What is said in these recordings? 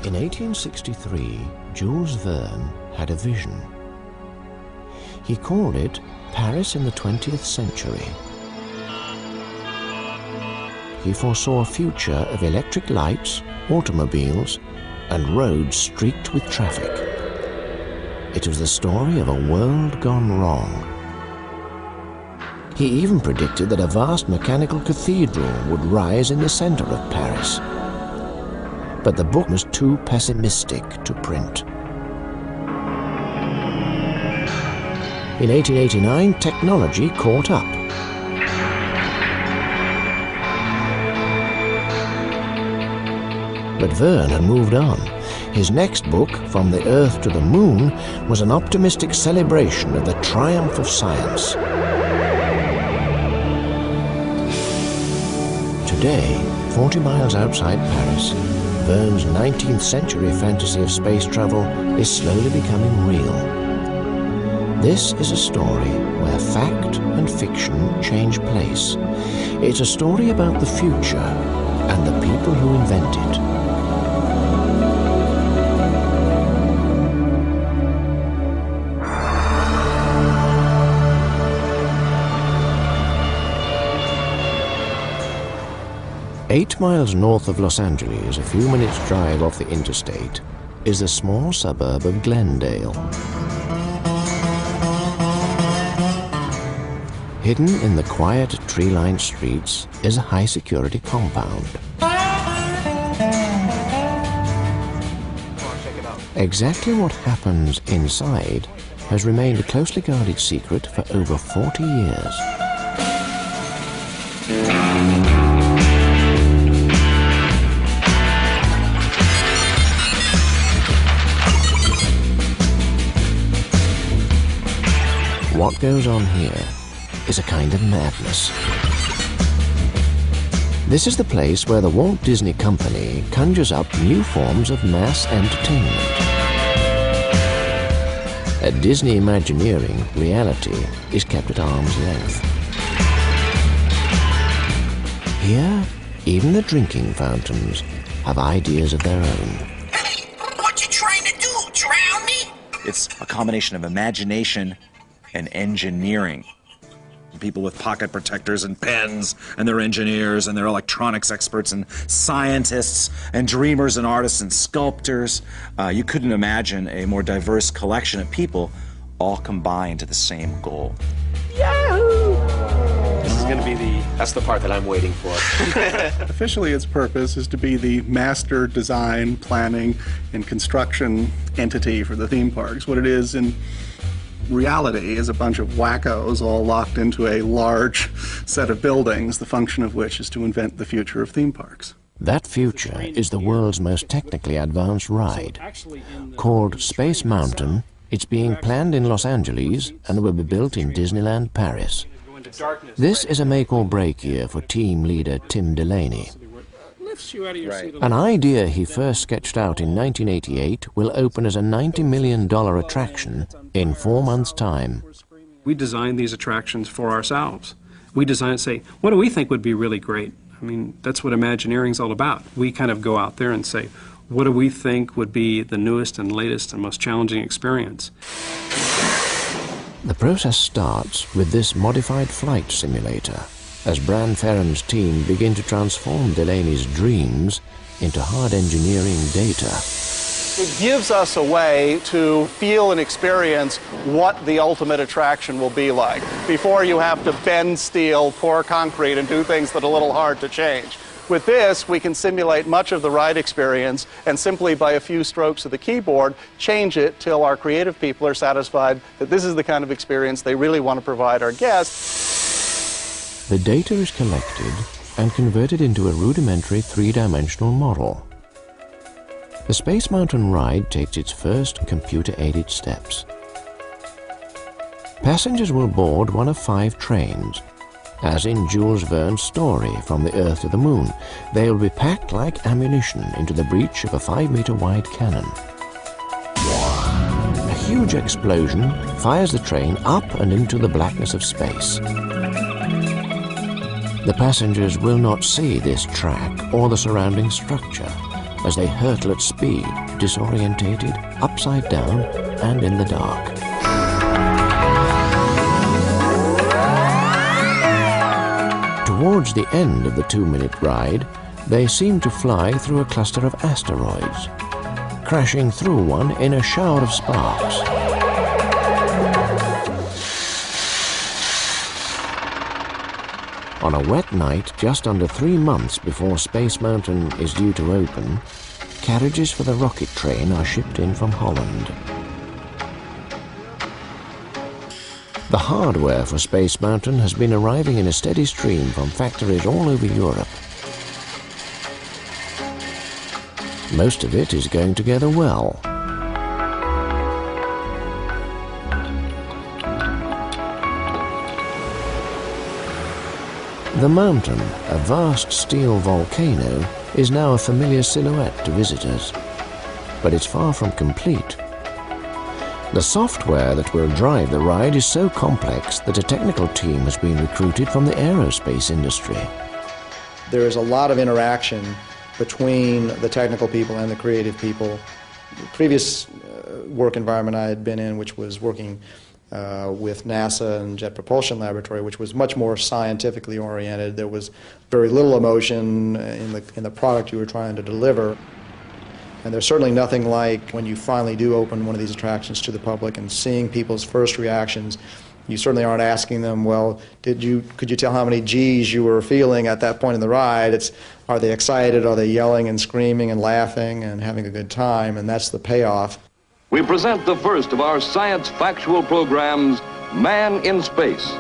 In 1863, Jules Verne had a vision. He called it Paris in the 20th century. He foresaw a future of electric lights, automobiles, and roads streaked with traffic. It was the story of a world gone wrong. He even predicted that a vast mechanical cathedral would rise in the center of Paris. But the book was too pessimistic to print. In 1889, technology caught up. But Verne had moved on. His next book, From the Earth to the Moon, was an optimistic celebration of the triumph of science. Today, 40 miles outside Paris, Verne's 19th century fantasy of space travel is slowly becoming real. This is a story where fact and fiction change place. It's a story about the future and the people who invent it. Eight miles north of Los Angeles, a few minutes' drive off the interstate, is the small suburb of Glendale. Hidden in the quiet, tree-lined streets is a high-security compound. Exactly what happens inside has remained a closely guarded secret for over 40 years. What goes on here is a kind of madness. This is the place where the Walt Disney Company conjures up new forms of mass entertainment. At Disney Imagineering, reality is kept at arm's length. Here, even the drinking fountains have ideas of their own. Hey, what you trying to do? Drown me? It's a combination of imagination and engineering. People with pocket protectors and pens, and they're engineers, and they're electronics experts, and scientists, and dreamers, and artists, and sculptors. You couldn't imagine a more diverse collection of people all combined to the same goal. Yahoo! This is going to be that's the part that I'm waiting for. Officially, its purpose is to be the master design, planning, and construction entity for the theme parks. What it is in reality is a bunch of wackos all locked into a large set of buildings, the function of which is to invent the future of theme parks. That future is the world's most technically advanced ride. Called Space Mountain, it's being planned in Los Angeles and will be built in Disneyland Paris. This is a make-or-break year for team leader Tim Delaney. An idea he first sketched out in 1988 will open as a $90 million attraction in 4 months' time. We design these attractions for ourselves. We design and say, what do we think would be really great? I mean, that's what Imagineering is all about. We kind of go out there and say, what do we think would be the newest and latest and most challenging experience? The process starts with this modified flight simulator, as Bran Ferren's team begin to transform Delaney's dreams into hard engineering data. It gives us a way to feel and experience what the ultimate attraction will be like before you have to bend steel, pour concrete, and do things that are a little hard to change. With this, we can simulate much of the ride experience and simply by a few strokes of the keyboard, change it till our creative people are satisfied that this is the kind of experience they really want to provide our guests. The data is collected and converted into a rudimentary three-dimensional model. The Space Mountain ride takes its first computer-aided steps. Passengers will board one of 5 trains. As in Jules Verne's story, From the Earth to the Moon, they will be packed like ammunition into the breech of a 5-meter-wide cannon. A huge explosion fires the train up and into the blackness of space. The passengers will not see this track or the surrounding structure, as they hurtle at speed, disorientated, upside down, and in the dark. Towards the end of the 2-minute ride, they seem to fly through a cluster of asteroids, crashing through one in a shower of sparks. On a wet night, just under 3 months before Space Mountain is due to open, carriages for the rocket train are shipped in from Holland. The hardware for Space Mountain has been arriving in a steady stream from factories all over Europe. Most of it is going together well. The mountain, a vast steel volcano, is now a familiar silhouette to visitors, but it's far from complete. The software that will drive the ride is so complex that a technical team has been recruited from the aerospace industry. There is a lot of interaction between the technical people and the creative people. The previous work environment I had been in, which was working with NASA and Jet Propulsion Laboratory, which was much more scientifically oriented. There was very little emotion in the product you were trying to deliver. And there's certainly nothing like when you finally do open one of these attractions to the public and seeing people's first reactions. You certainly aren't asking them, well, could you tell how many G's you were feeling at that point in the ride? It's, are they excited? Are they yelling and screaming and laughing and having a good time? And that's the payoff. We present the first of our science factual programs, Man in Space.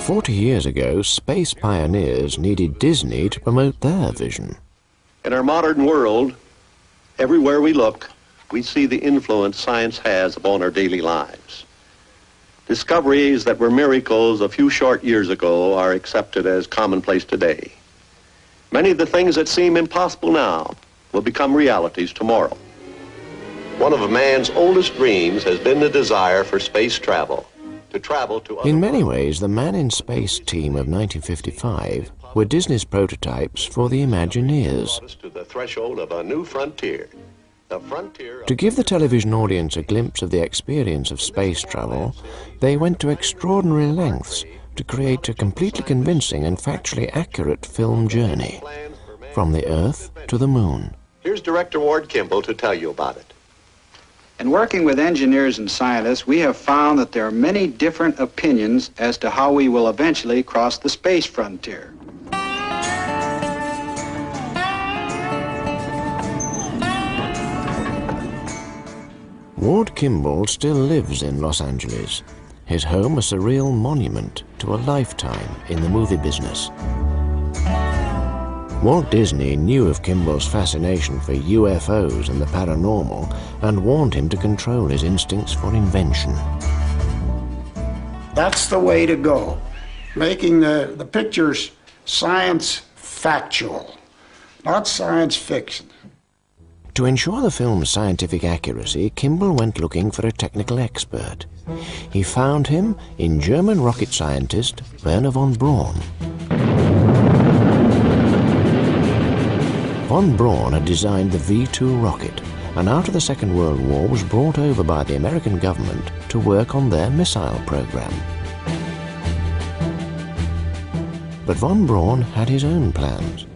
40 years ago, space pioneers needed Disney to promote their vision. In our modern world, everywhere we look, we see the influence science has upon our daily lives. Discoveries that were miracles a few short years ago are accepted as commonplace today. Many of the things that seem impossible now will become realities tomorrow. One of man's oldest dreams has been the desire for space travel, to travel to other In many ways, the Man in Space team of 1955 were Disney's prototypes for the Imagineers. To the threshold of a new frontier. To give the television audience a glimpse of the experience of space travel, they went to extraordinary lengths to create a completely convincing and factually accurate film journey from the Earth to the Moon. Here's Director Ward Kimball to tell you about it. In working with engineers and scientists, we have found that there are many different opinions as to how we will eventually cross the space frontier. Ward Kimball still lives in Los Angeles, his home a surreal monument to a lifetime in the movie business. Walt Disney knew of Kimball's fascination for UFOs and the paranormal and warned him to control his instincts for invention. That's the way to go, making the pictures science factual, not science fiction. To ensure the film's scientific accuracy, Kimball went looking for a technical expert. He found him in German rocket scientist Wernher von Braun. Von Braun had designed the V-2 rocket, and after the Second World War was brought over by the American government to work on their missile program. But von Braun had his own plans.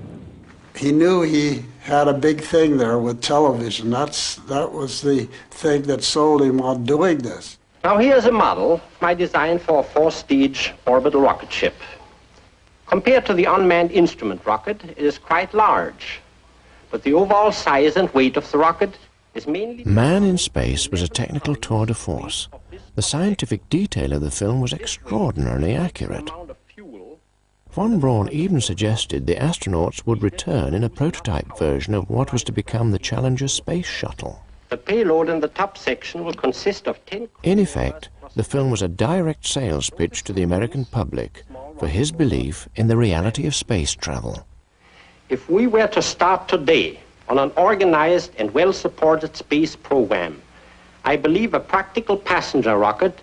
He knew he had a big thing there with television. That was the thing that sold him on doing this. Now here's a model I designed for a 4-stage orbital rocket ship. Compared to the unmanned instrument rocket, it is quite large. But the overall size and weight of the rocket is mainly... Man in Space was a technical tour de force. The scientific detail of the film was extraordinarily accurate. Von Braun even suggested the astronauts would return in a prototype version of what was to become the Challenger space shuttle. The payload in the top section will consist of 10... In effect, the film was a direct sales pitch to the American public for his belief in the reality of space travel. If we were to start today on an organized and well-supported space program, I believe a practical passenger rocket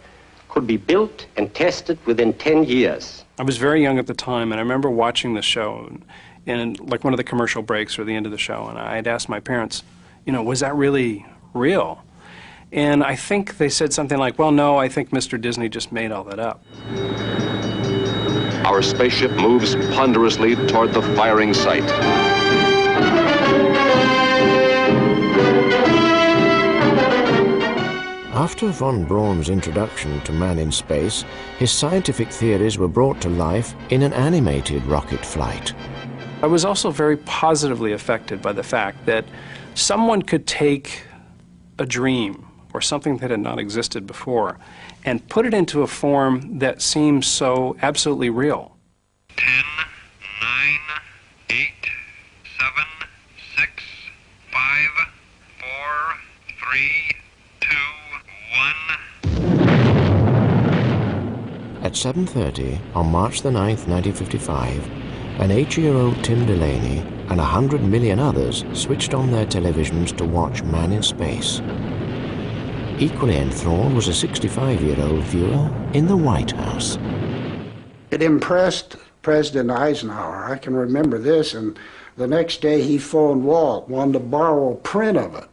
could be built and tested within 10 years. I was very young at the time, and I remember watching the show. in like one of the commercial breaks or the end of the show, and I had asked my parents, you know, was that really real? And I think they said something like, well, no, I think Mr. Disney just made all that up. Our spaceship moves ponderously toward the firing site. After von Braun's introduction to man in space, his scientific theories were brought to life in an animated rocket flight. I was also very positively affected by the fact that someone could take a dream or something that had not existed before and put it into a form that seems so absolutely real. 10, 9, 8, 7, 6, 5, 4, 3, 2, 1. At 7:30 on March the 9th, 1955, an 8-year-old Tim Delaney and 100 million others switched on their televisions to watch Man in Space. Equally enthralled was a 65-year-old viewer in the White House. It impressed President Eisenhower. I can remember this, and the next day he phoned Walt, wanted to borrow a print of it.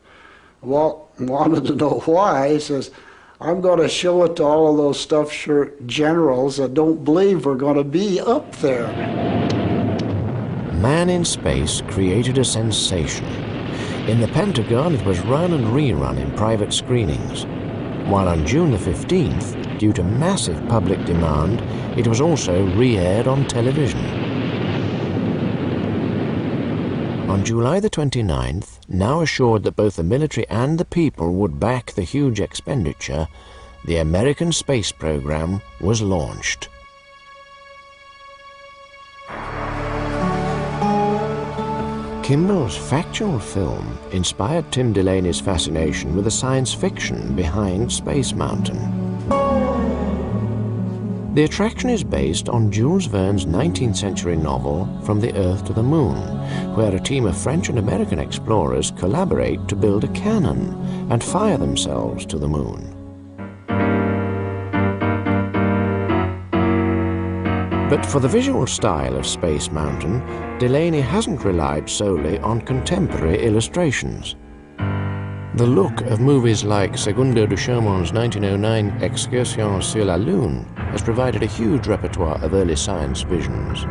Walt wanted to know why. He says, I'm going to show it to all of those stuffed shirt generals that don't believe we're going to be up there. Man in Space created a sensation. In the Pentagon, it was run and rerun in private screenings, while on June the 15th, due to massive public demand, it was also re-aired on television. On July the 29th, now assured that both the military and the people would back the huge expenditure, the American space program was launched. Kimball's factual film inspired Tim Delaney's fascination with the science fiction behind Space Mountain. The attraction is based on Jules Verne's 19th century novel From the Earth to the Moon, where a team of French and American explorers collaborate to build a cannon and fire themselves to the moon. But for the visual style of Space Mountain, Delaney hasn't relied solely on contemporary illustrations. The look of movies like Segundo Duchamp's 1909 Excursion sur la Lune has provided a huge repertoire of early science visions.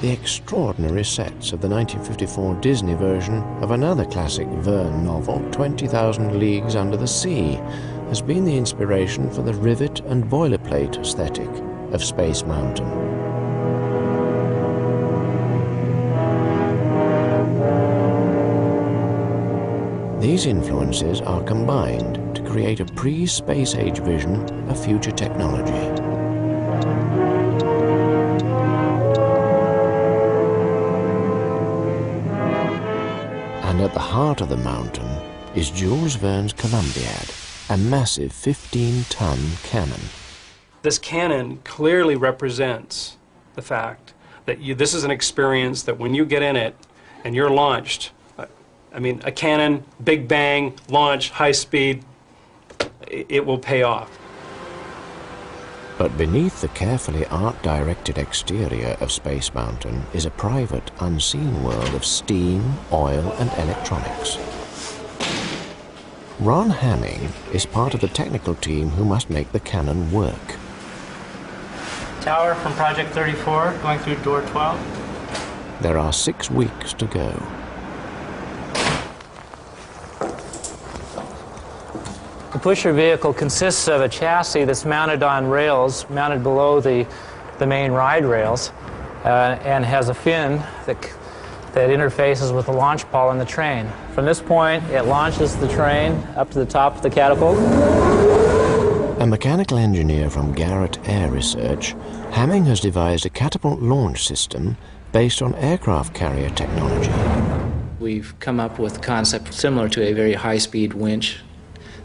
The extraordinary sets of the 1954 Disney version of another classic Verne novel, 20,000 Leagues Under the Sea, has been the inspiration for the rivet and boilerplate aesthetic of Space Mountain. These influences are combined to create a pre-space age vision of future technology. And at the heart of the mountain is Jules Verne's Columbiad, a massive 15-ton cannon. This cannon clearly represents the fact that this is an experience that when you get in it and you're launched, I mean, a cannon, big bang, launch, high speed, it will pay off. But beneath the carefully art-directed exterior of Space Mountain is a private, unseen world of steam, oil, and electronics. Ron Hamming is part of the technical team who must make the cannon work. Tower from Project 34, going through door 12. There are 6 weeks to go. The pusher vehicle consists of a chassis that's mounted on rails, mounted below the main ride rails, and has a fin that interfaces with the launch pole in the train. From this point, it launches the train up to the top of the catapult. A mechanical engineer from Garrett Air Research, Hamming has devised a catapult launch system based on aircraft carrier technology. We've come up with a concept similar to a very high-speed winch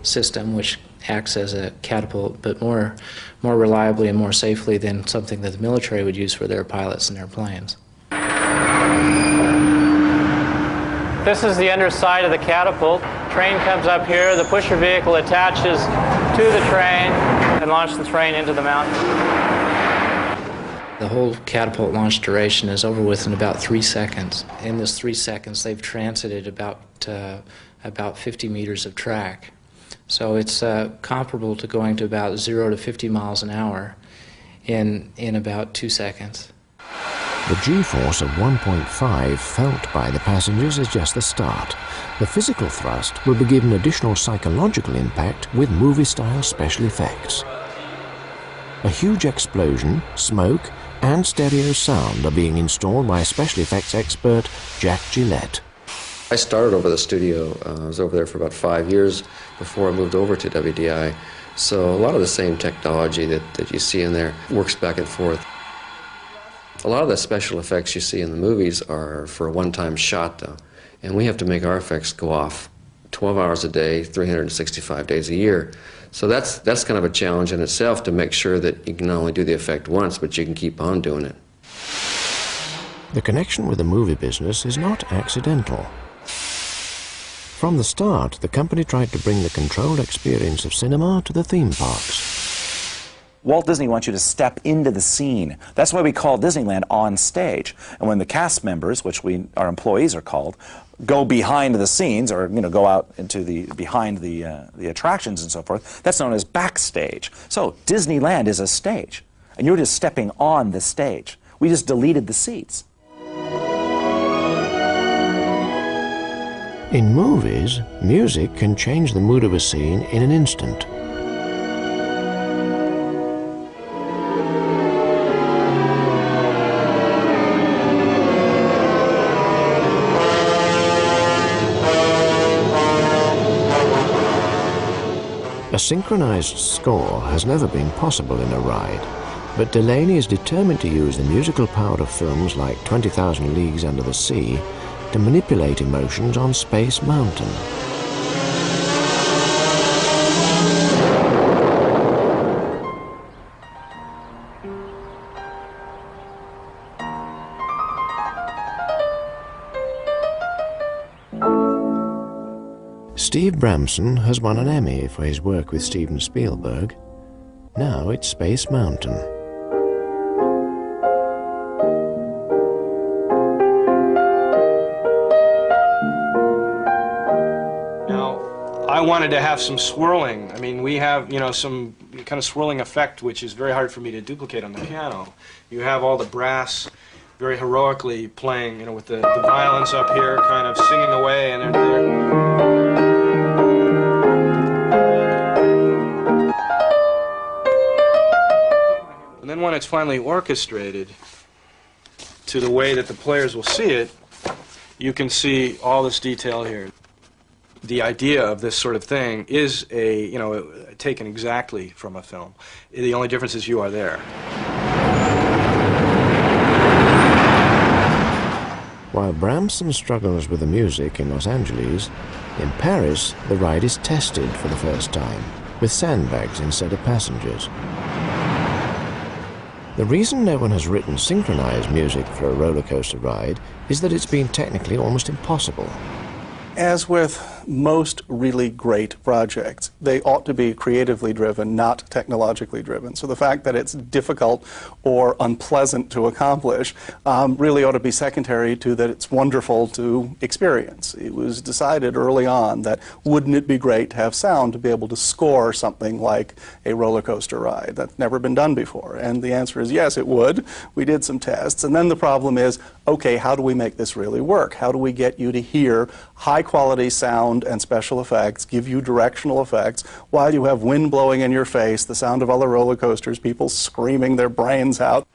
system, which acts as a catapult, but more reliably and more safely than something that the military would use for their pilots and their planes. This is the underside of the catapult. Train comes up here, the pusher vehicle attaches to the train and launch the train into the mountain. The whole catapult launch duration is over with in about 3 seconds. In those 3 seconds, they've transited about 50 meters of track. So it's comparable to going to about 0 to 50 miles an hour in about 2 seconds. The G-force of 1.5 felt by the passengers is just the start. The physical thrust will be given additional psychological impact with movie-style special effects. A huge explosion, smoke, and stereo sound are being installed by special effects expert Jack Gillette. I started over the studio. I was over there for about 5 years before I moved over to WDI. So a lot of the same technology that you see in there works back and forth. A lot of the special effects you see in the movies are for a one-time shot, though. And we have to make our effects go off 12 hours a day, 365 days a year. So that's kind of a challenge in itself, to make sure that you can not only do the effect once, but you can keep on doing it. The connection with the movie business is not accidental. From the start, the company tried to bring the controlled experience of cinema to the theme parks. Walt Disney wants you to step into the scene. That's why we call Disneyland on stage. And when the cast members, which our employees are called, go behind the scenes, or go out into behind the attractions and so forth, that's known as backstage. So Disneyland is a stage, and you're just stepping on the stage. We just deleted the seats. In movies, music can change the mood of a scene in an instant. A synchronized score has never been possible in a ride, but Delaney is determined to use the musical power of films like 20,000 Leagues Under the Sea to manipulate emotions on Space Mountain. Steve Bramson has won an Emmy for his work with Steven Spielberg. Now it's Space Mountain. Now, I wanted to have some swirling. I mean, we have, some kind of swirling effect, which is very hard for me to duplicate on the piano. You have all the brass very heroically playing, with the violins up here kind of singing away, and they're and then when it's finally orchestrated to the way that the players will see it, you can see all this detail here. The idea of this sort of thing is taken exactly from a film. The only difference is you are there. While Bramson struggles with the music in Los Angeles, in Paris the ride is tested for the first time, with sandbags instead of passengers. The reason no one has written synchronized music for a roller coaster ride is that it's been technically almost impossible. As with most really great projects, they ought to be creatively driven, not technologically driven. So the fact that it's difficult or unpleasant to accomplish really ought to be secondary to that it's wonderful to experience. It was decided early on that wouldn't it be great to have sound to be able to score something like a roller coaster ride? That's never been done before. And the answer is yes, it would. We did some tests. And then the problem is, okay, how do we make this really work? How do we get you to hear high-quality sound and special effects, give you directional effects, while you have wind blowing in your face, the sound of other roller coasters, people screaming their brains out?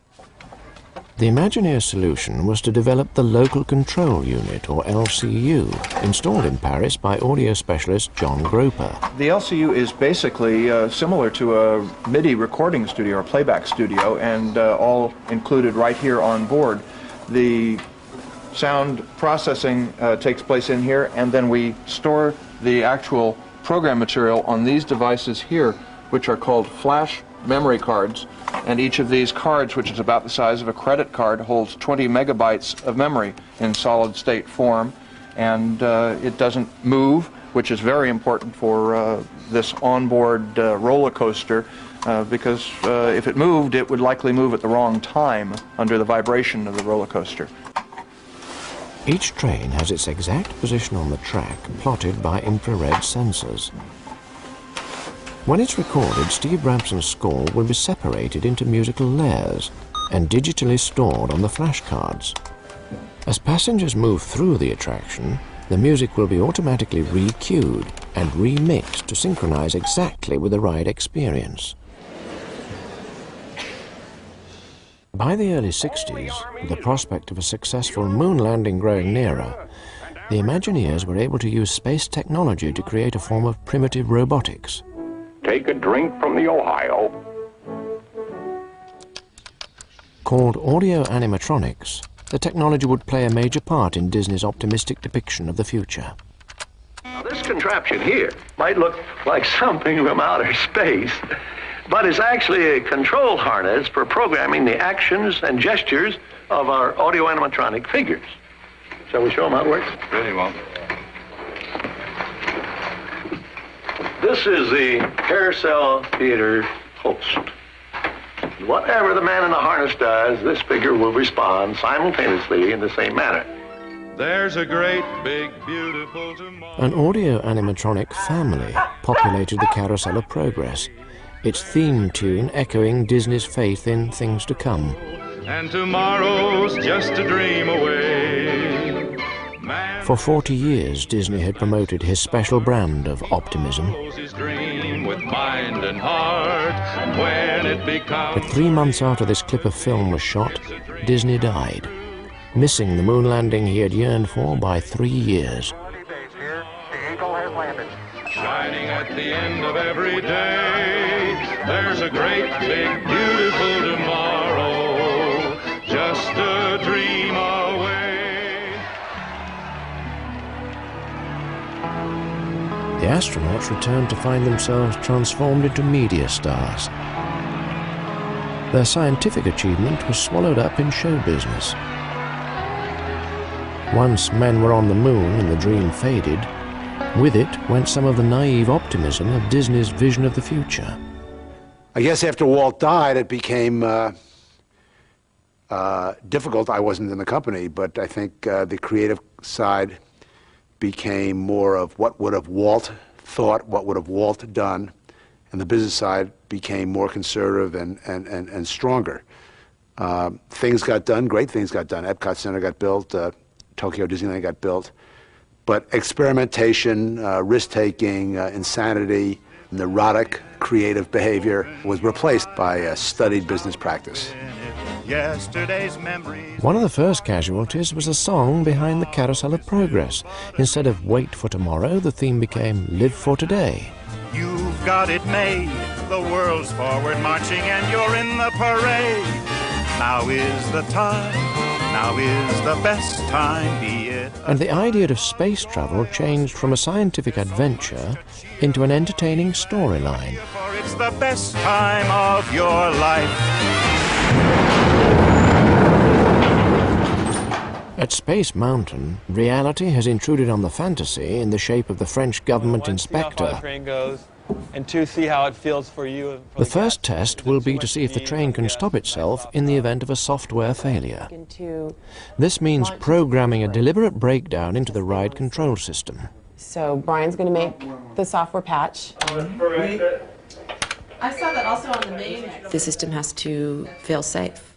The Imagineer solution was to develop the Local Control Unit, or LCU, installed in Paris by audio specialist John Groper. The LCU is basically similar to a MIDI recording studio or playback studio, and all included right here on board. The sound processing takes place in here, and then we store the actual program material on these devices here, which are called flash memory cards. And each of these cards, which is about the size of a credit card, holds 20 megabytes of memory in solid state form, and it doesn't move. which is very important for this onboard roller coaster, because if it moved, it would likely move at the wrong time under the vibration of the roller coaster. Each train has its exact position on the track plotted by infrared sensors. When it's recorded, Steve Rabson's score will be separated into musical layers and digitally stored on the flashcards. As passengers move through the attraction, the music will be automatically re-cued and remixed to synchronize exactly with the ride experience. By the early 60s, with the prospect of a successful moon landing growing nearer, the Imagineers were able to use space technology to create a form of primitive robotics. Take a drink from the Ohio. Called audio animatronics, the technology would play a major part in Disney's optimistic depiction of the future. Now, this contraption here might look like something from outer space, but it's actually a control harness for programming the actions and gestures of our audio animatronic figures. Shall we show them how it works? Very well. This is the carousel theater host. Whatever the man in the harness does, this figure will respond simultaneously in the same manner. There's a great, big, beautiful tomorrow. An audio animatronic family populated the Carousel of Progress, its theme tune echoing Disney's faith in things to come. And tomorrow's just a dream away. For 40 years, Disney had promoted his special brand of optimism. His dream with mind and heart. When it becomes... But 3 months after this clip of film was shot, Disney died, missing the moon landing he had yearned for by 3 years. Shining at the end of every day, there's a great, big, beautiful tomorrow, just a dream away. The astronauts returned to find themselves transformed into media stars. Their scientific achievement was swallowed up in show business. Once men were on the moon and the dream faded, with it went some of the naive optimism of Disney's vision of the future. I guess after Walt died, it became difficult. I wasn't in the company, but I think the creative side became more of what would have Walt thought, what would have Walt done, and the business side became more conservative and stronger. Things got done, great things got done. Epcot Center got built, Tokyo Disneyland got built. But experimentation, risk-taking, insanity, neurotic creative behavior was replaced by a studied business practice. One of the first casualties was a song behind the Carousel of Progress. Instead of Wait for Tomorrow, the theme became Live for Today. You've got it made, the world's forward marching and you're in the parade. Now is the time, now is the best time, be it. And the idea of space travel changed from a scientific adventure into an entertaining storyline. For it's the best time of your life. At Space Mountain, reality has intruded on the fantasy in the shape of the French government inspector. See how the train goes, and 2, see how it feels for you. The first test will be to see if the train can stop itself in the event of a software failure. This means programming a deliberate breakdown into the ride control system. So Brian's going to make the software patch. I saw that also on the main. The system has to fail safe.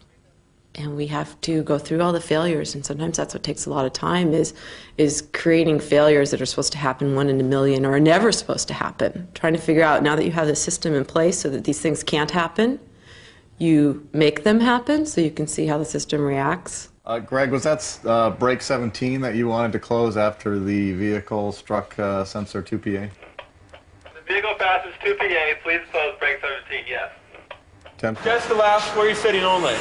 And we have to go through all the failures, and sometimes that's what takes a lot of time, is creating failures that are supposed to happen 1 in a million or are never supposed to happen. Trying to figure out, now that you have the system in place so that these things can't happen, you make them happen so you can see how the system reacts. Greg, was that brake 17 that you wanted to close after the vehicle struck sensor 2PA? The vehicle passes 2PA, please close brake 17, yes. 10. Just the last where you're sitting only.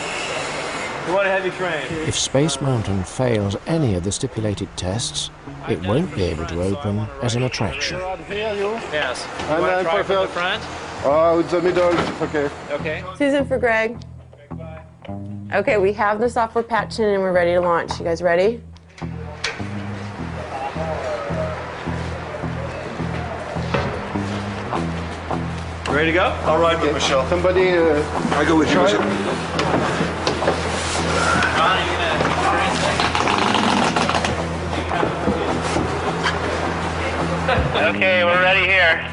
You want a heavy train. If Space Mountain fails any of the stipulated tests, it won't be able to open as an attraction. Yes. And you then try for the front? With the middle, okay. Okay. Susan for Greg. Okay, we have the software patched in and we're ready to launch. You guys ready? Ready to go? I'll ride with Michelle. Somebody, I go with you, try it. Okay, we're ready here.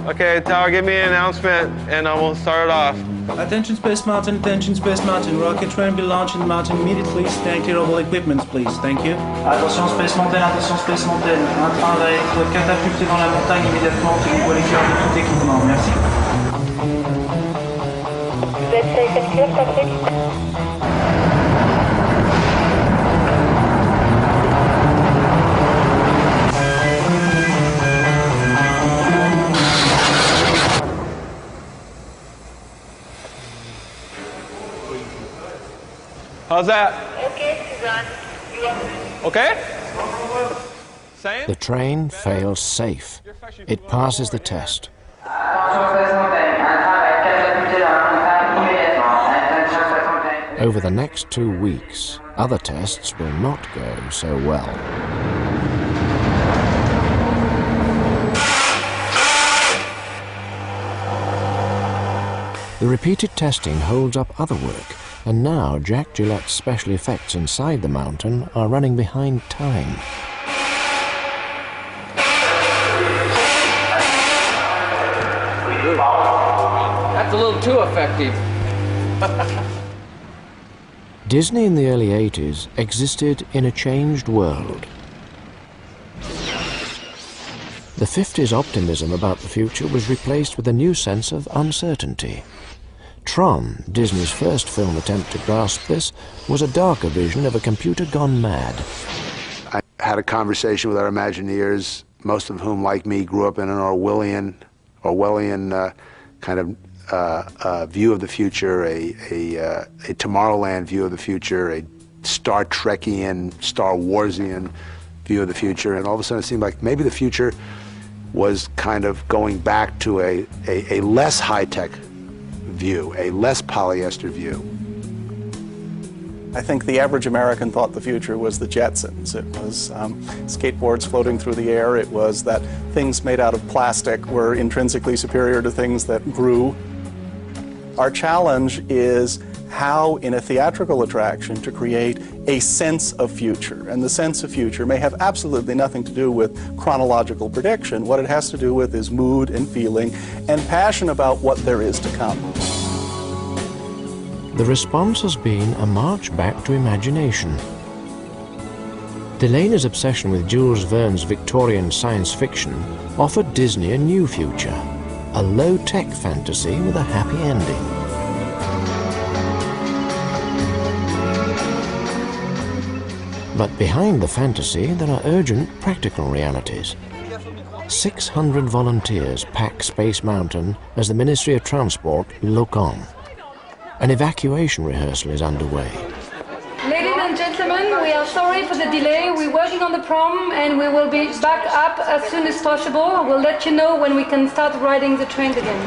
Okay, Tower, give me an announcement, and we'll start it off. Attention Space Mountain, attention Space Mountain. Rocket train be launching the mountain immediately. Stand clear of all equipment, please. Thank you. Attention Space Mountain, attention Space Mountain. Un train va être catapulté dans la montagne immédiatement. Tenez-vous à l'écart de tout équipement. Merci. Vous êtes safe and clear, Patrick? How's that? Okay, Suzanne. You are... Okay? Same? The train fails safe. It passes the test. Over the next 2 weeks, other tests will not go so well. The repeated testing holds up other work, and now Jack Gillette's special effects inside the mountain are running behind time. That's a little too effective. Disney in the early 80s existed in a changed world. The 50s optimism about the future was replaced with a new sense of uncertainty. Tron, Disney's first film attempt to grasp this, was a darker vision of a computer gone mad. I had a conversation with our Imagineers, most of whom, like me, grew up in an Orwellian kind of view of the future, a Tomorrowland view of the future, a Star Trekian, Star Warsian view of the future, and all of a sudden it seemed like maybe the future was kind of going back to a less high-tech view, a less polyester view. I think the average American thought the future was the Jetsons. It was skateboards floating through the air. It was that things made out of plastic were intrinsically superior to things that grew. Our challenge is how, in a theatrical attraction, to create a sense of future. And the sense of future may have absolutely nothing to do with chronological prediction. What it has to do with is mood and feeling and passion about what there is to come. The response has been a march back to imagination. Delaney's obsession with Jules Verne's Victorian science fiction offered Disney a new future, a low-tech fantasy with a happy ending. But behind the fantasy, there are urgent practical realities. 600 volunteers pack Space Mountain as the Ministry of Transport look on. An evacuation rehearsal is underway. Ladies and gentlemen, we are sorry for the delay. We're working on the prom and we will be back up as soon as possible. We'll let you know when we can start riding the train again.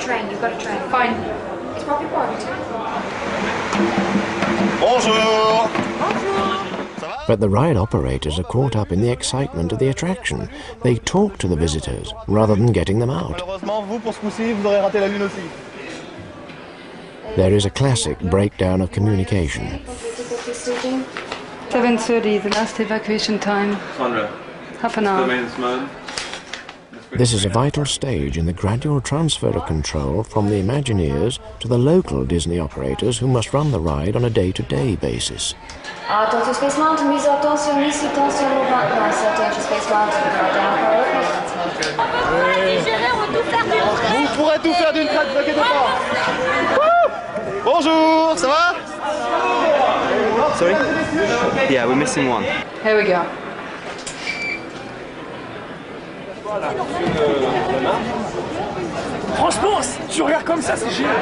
Train, you've got a train. Fine. It's probably parked. Bonjour! But the ride operators are caught up in the excitement of the attraction. They talk to the visitors rather than getting them out. There is a classic breakdown of communication. 7:30, the last evacuation time. Half an hour. This is a vital stage in the gradual transfer of control from the Imagineers to the local Disney operators who must run the ride on a day-to-day basis. Attention Space Mountain, mise attention, mise attention au maintenance. Attention Space Mountain, down for Vous pourrez tout faire d'une traite, ne vous inquiétez pas. Bonjour, ça va? Sorry? Yeah, we're missing one. Here we go. Franchement, si tu regardes comme ça, c'est génial.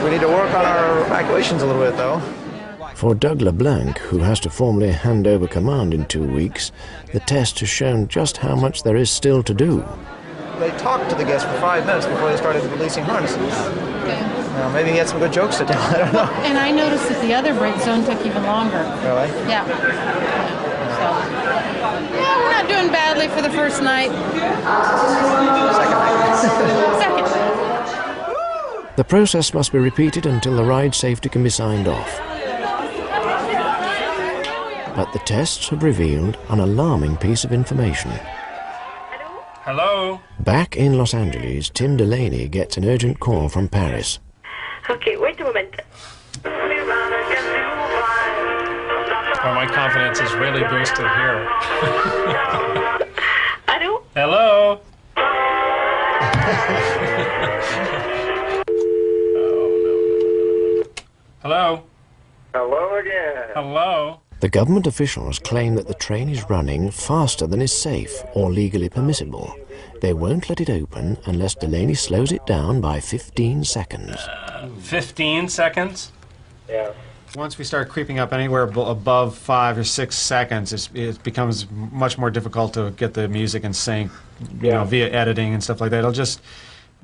We need to work on our evacuations a little bit, though. For Doug LeBlanc, who has to formally hand over command in 2 weeks, the test has shown just how much there is still to do. They talked to the guests for 5 minutes before they started releasing harnesses. Well, maybe he had some good jokes to tell. I don't know. And I noticed that the other break zone took even longer. Really? Yeah. So, yeah, we're not doing badly for the first night. Second night. The process must be repeated until the ride safety can be signed off. But the tests have revealed an alarming piece of information. Hello? Back in Los Angeles, Tim Delaney gets an urgent call from Paris. Okay, wait a moment. Well, my confidence is really boosted here. Hello? Hello? Hello? Hello again. Hello? The government officials claim that the train is running faster than is safe or legally permissible. They won't let it open unless Delaney slows it down by 15 seconds. 15 seconds? Yeah. Once we start creeping up anywhere above 5 or 6 seconds, it becomes much more difficult to get the music in sync, you know, via editing and stuff like that. It'll just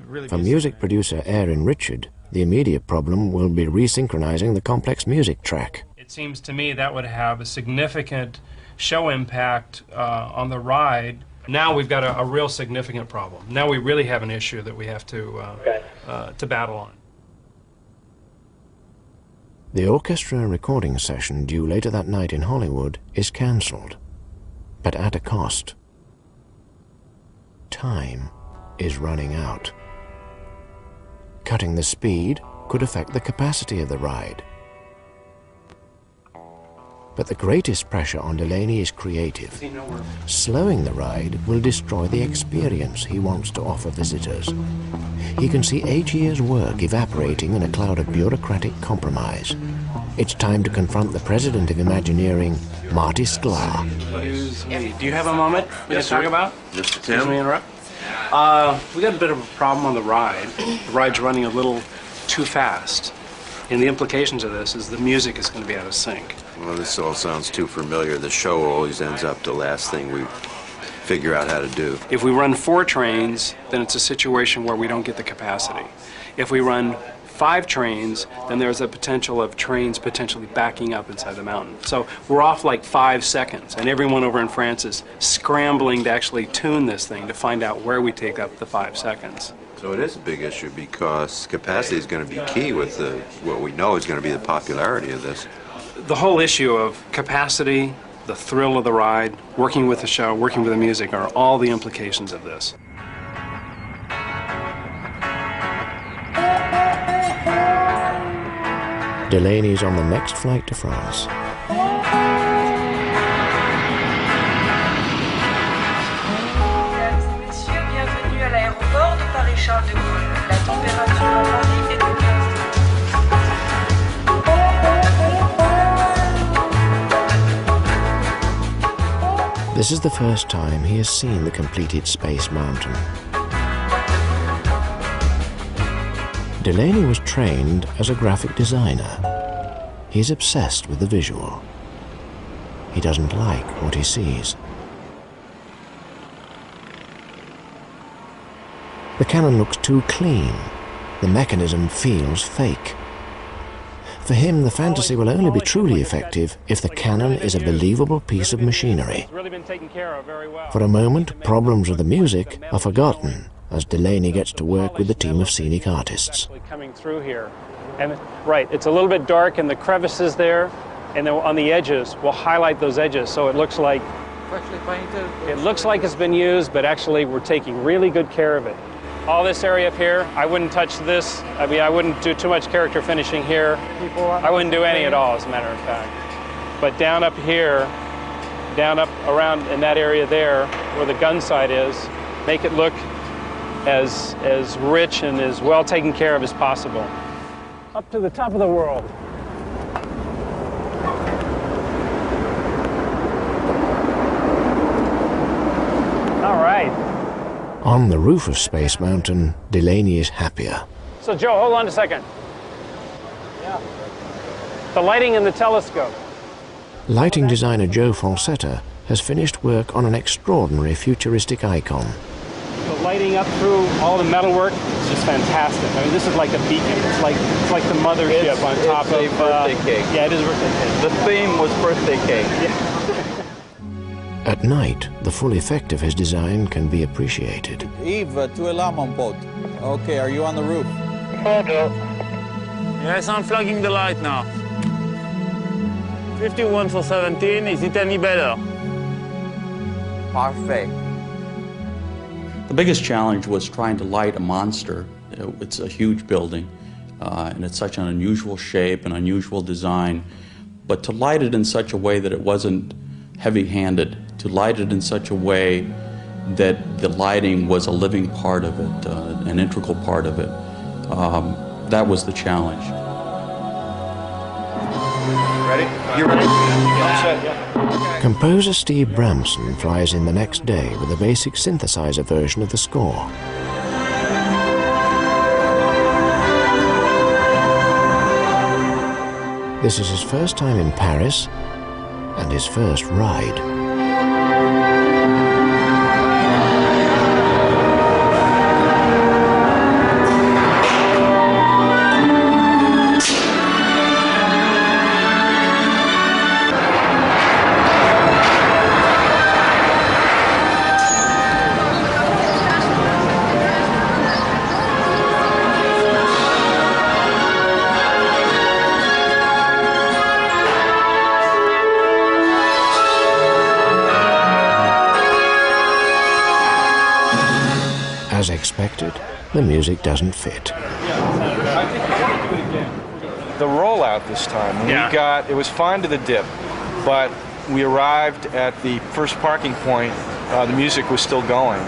really. For music producer Aaron Richard, the immediate problem will be resynchronizing the complex music track. It seems to me that would have a significant show impact on the ride. Now we've got a real significant problem. Now we really have an issue that we have to battle on. The orchestra recording session due later that night in Hollywood is cancelled, but at a cost. Time is running out. Cutting the speed could affect the capacity of the ride. But the greatest pressure on Delaney is creative. Slowing the ride will destroy the experience he wants to offer visitors. He can see 8 years' work evaporating in a cloud of bureaucratic compromise. It's time to confront the president of Imagineering, Marty Sklar. Do you have a moment we can talk about? Mr. Excuse me, interrupt. We got a bit of a problem on the ride. The ride's running a little too fast. And the implications of this is the music is going to be out of sync. Well, this all sounds too familiar. The show always ends up the last thing we figure out how to do. If we run 4 trains, then it's a situation where we don't get the capacity. If we run 5 trains, then there's a potential of trains potentially backing up inside the mountain. So we're off like 5 seconds, and everyone over in France is scrambling to actually tune this thing to find out where we take up the 5 seconds. So it is a big issue because capacity is going to be key with what we know is going to be the popularity of this. The whole issue of capacity, the thrill of the ride, working with the show, working with the music are all the implications of this. Delaney's on the next flight to France. This is the first time he has seen the completed Space Mountain. Delaney was trained as a graphic designer. He's obsessed with the visual. He doesn't like what he sees. The cannon looks too clean. The mechanism feels fake. For him, the fantasy will only be truly effective if the cannon is a believable piece of machinery. For a moment, problems with the music are forgotten as Delaney gets to work with the team of scenic artists. Coming through here, and right, it's a little bit dark and the crevices there, and then on the edges, we'll highlight those edges so it looks like it's been used, but actually we're taking really good care of it. All this area up here, I wouldn't touch this. I mean, I wouldn't do too much character finishing here. I wouldn't do any at all, as a matter of fact. But down up here, down up around in that area there, where the gun sight is, make it look as rich and as well taken care of as possible. Up to the top of the world. All right. On the roof of Space Mountain, Delaney is happier. So Joe, hold on a second. Yeah. The lighting in the telescope. Lighting designer Joe Falsetta has finished work on an extraordinary futuristic icon. The lighting up through all the metalwork is just fantastic. I mean, this is like a beacon. It's like the mothership on top of a birthday cake. Yeah, it is a birthday cake. The theme was birthday cake. Yeah. At night, the full effect of his design can be appreciated. Yves, tu es là, mon pote. Okay, are you on the roof? Yes, I'm flagging the light now. 51 for 17. Is it any better? Parfait. The biggest challenge was trying to light a monster. It's a huge building, and it's such an unusual shape and unusual design. But to light it in such a way that it wasn't heavy-handed, to light it in such a way that the lighting was a living part of it, an integral part of it, that was the challenge. Ready? You ready? Yeah. Composer Steve Bramson flies in the next day with a basic synthesizer version of the score. This is his first time in Paris and his first ride. As expected, the music doesn't fit. The rollout this time, it was fine to the dip, but we arrived at the first parking point, the music was still going.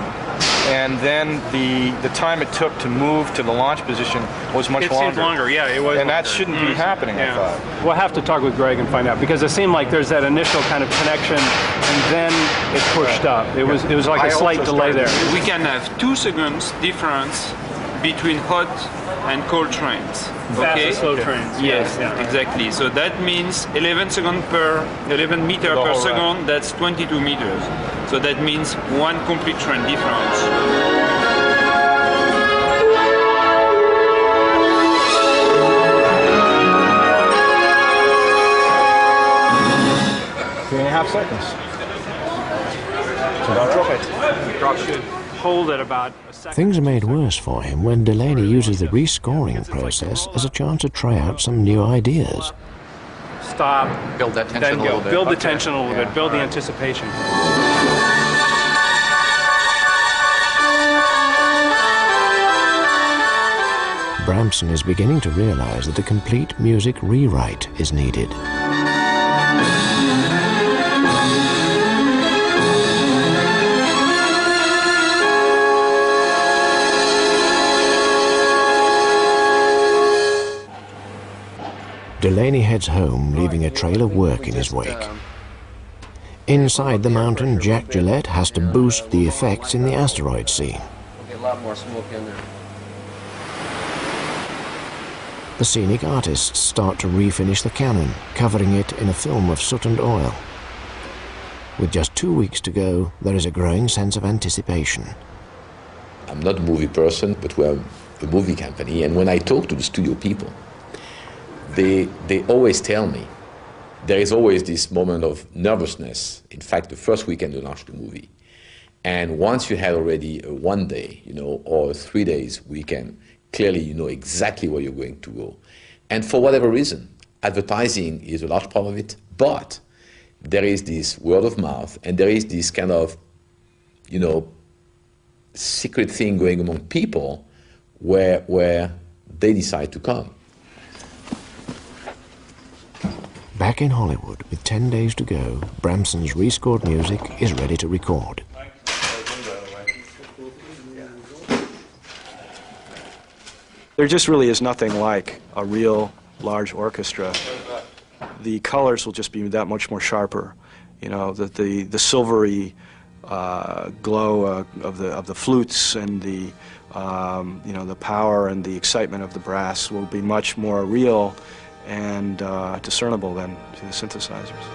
And then the time it took to move to the launch position was much longer. It seemed longer, yeah, it was. And that shouldn't be happening, I thought. We'll have to talk with Greg and find out, because it seemed like there's that initial kind of connection, and then it pushed up. It was like a slight delay there. We can have 2 seconds difference between hot and cold trains. Fast and slow trains. Yes, exactly. So that means 11 meters per second, that's 22 meters. So that means 1 complete train difference. 3.5 seconds. So don't drop it. Drop should hold at about a second. Things are made worse for him when Delaney uses the rescoring process as a chance to try out some new ideas. Stop. Build that tension a little bit. Build the tension a little bit. Build the anticipation. Bramson is beginning to realize that a complete music rewrite is needed. Delaney heads home, leaving a trail of work in his wake. Inside the mountain, Jack Gillette has to boost the effects in the asteroid scene. Get a lot more smoke in there. The scenic artists start to refinish the cannon, covering it in a film of soot and oil. With just 2 weeks to go, there is a growing sense of anticipation. I'm not a movie person, but we're a movie company, and when I talk to the studio people, they always tell me there is always this moment of nervousness. In fact, the first weekend you launch the movie. And once you had already a 1 day, or a 3 days weekend, clearly you know exactly where you're going to go. And for whatever reason, advertising is a large part of it, but there is this word of mouth, and there is this kind of, secret thing going among people where they decide to come. Back in Hollywood, with 10 days to go, Bramson's rescored music is ready to record. There just really is nothing like a real large orchestra. The colors will just be that much more sharper. The silvery glow of the flutes and the power and the excitement of the brass will be much more real and discernible than to the synthesizers.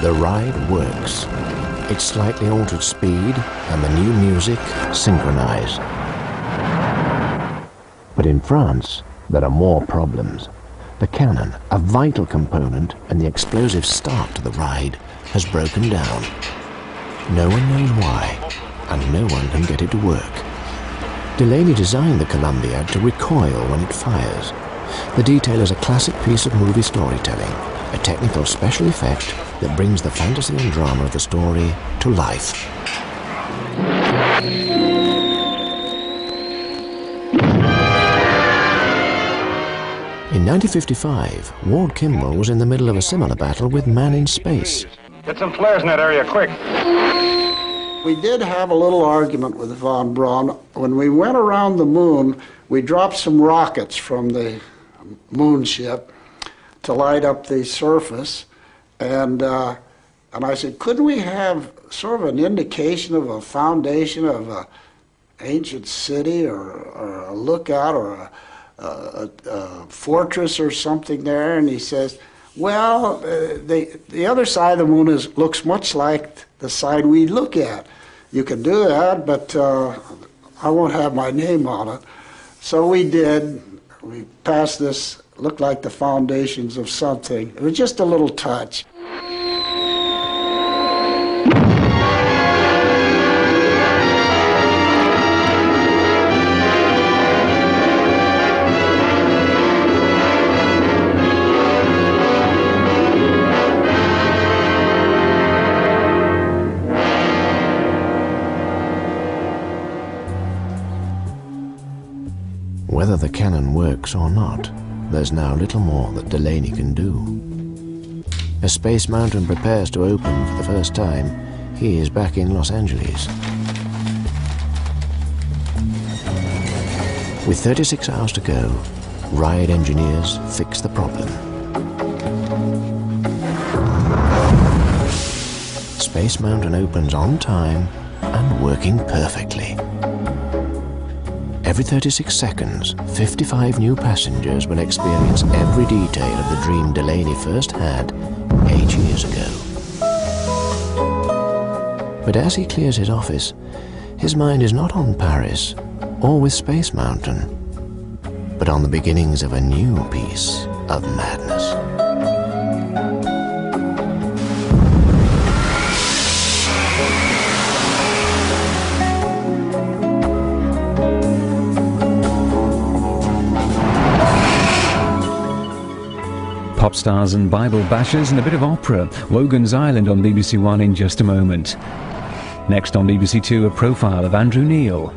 The ride works. Its slightly altered speed and the new music synchronize. But in France, there are more problems. The cannon, a vital component and the explosive start to the ride, has broken down. No one knows why, and no one can get it to work. Delaney designed the Columbiad to recoil when it fires. The detail is a classic piece of movie storytelling, a technical special effect that brings the fantasy and drama of the story to life. In 1955, Ward Kimball was in the middle of a similar battle with Man in Space. Get some flares in that area, quick. We did have a little argument with von Braun. When we went around the moon, we dropped some rockets from the moon ship to light up the surface. And I said, couldn't we have sort of an indication of a foundation of an ancient city or a lookout or a fortress or something there? And he says, well, the other side of the moon looks much like the side we look at. You can do that, but I won't have my name on it. So we did. We passed this, looked like the foundations of something. It was just a little touch. Whether the cannon works or not, there's now little more that Delaney can do. As Space Mountain prepares to open for the first time, he is back in Los Angeles. With 36 hours to go, ride engineers fix the problem. Space Mountain opens on time and working perfectly. Every 36 seconds, 55 new passengers will experience every detail of the dream Delaney first had 8 years ago. But as he clears his office, his mind is not on Paris or with Space Mountain, but on the beginnings of a new piece of madness. Pop stars and Bible bashers and a bit of opera. Wogan's Island on BBC One in just a moment. Next on BBC Two, a profile of Andrew Neil.